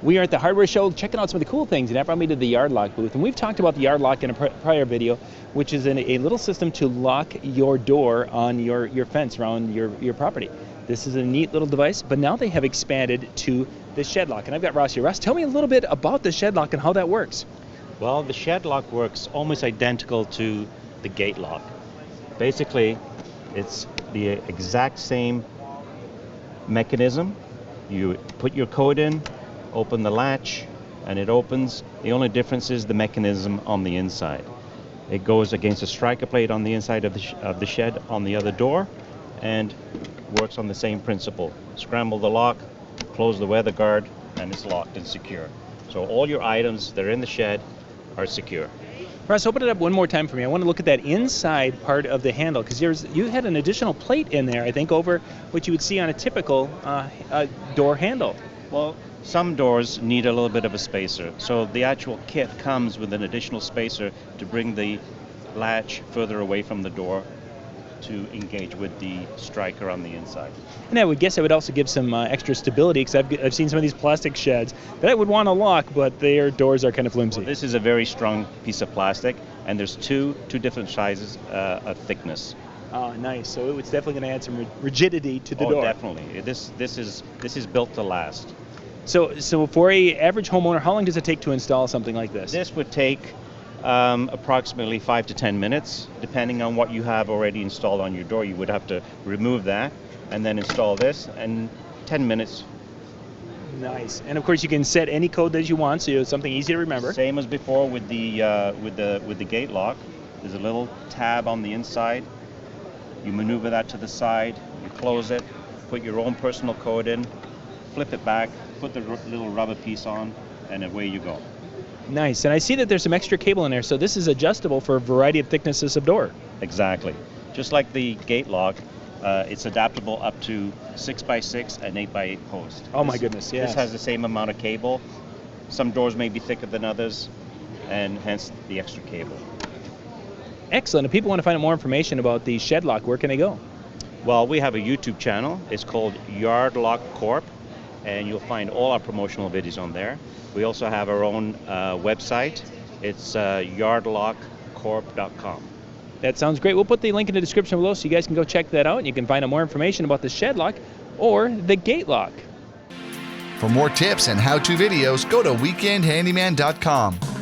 We are at the hardware show checking out some of the cool things, and that brought me to the yard lock booth. And we've talked about the yard lock in a prior video, which is a little system to lock your door on your fence around your property. This is a neat little device, but now they have expanded to the shed lock. And I've got Ross here. Ross, tell me a little bit about the shed lock and how that works. Well, the shed lock works almost identical to the gate lock. Basically, it's the exact same mechanism. You put your code in, open the latch, and it opens. The only difference is the mechanism on the inside. It goes against a striker plate on the inside of the shed on the other door, and works on the same principle. Scramble the lock, close the weather guard, and it's locked and secure. So all your items that are in the shed are secure. Russ, open it up one more time for me. I want to look at that inside part of the handle, because you had an additional plate in there, I think, over what you would see on a typical door handle. Well, some doors need a little bit of a spacer, so the actual kit comes with an additional spacer to bring the latch further away from the door to engage with the striker on the inside. And I would guess it would also give some extra stability, because I've seen some of these plastic sheds that I would want to lock, but their doors are kind of flimsy. Well, this is a very strong piece of plastic, and there's two different sizes of thickness. Oh, nice. So it's definitely going to add some rigidity to the door. Oh, definitely. This is built to last. So for a average homeowner, how long does it take to install something like this? This would take approximately 5 to 10 minutes, depending on what you have already installed on your door. You would have to remove that and then install this, and 10 minutes. Nice. And of course, you can set any code that you want, so it's something easy to remember. Same as before with the gate lock. There's a little tab on the inside. You maneuver that to the side, you close it, put your own personal code in, flip it back, put the little rubber piece on, and away you go. Nice. And I see that there's some extra cable in there, so this is adjustable for a variety of thicknesses of door. Exactly. Just like the gate lock, it's adaptable up to 6x6 and 8x8 post. Oh my goodness, yes. This has the same amount of cable. Some doors may be thicker than others, and hence the extra cable. Excellent. If people want to find out more information about the shed lock, where can they go? Well, we have a YouTube channel. It's called Yard Lock Corp, and you'll find all our promotional videos on there. We also have our own website. It's yardlockcorp.com. That sounds great. We'll put the link in the description below so you guys can go check that out, and you can find out more information about the shed lock or the gate lock. For more tips and how-to videos, go to weekendhandyman.com.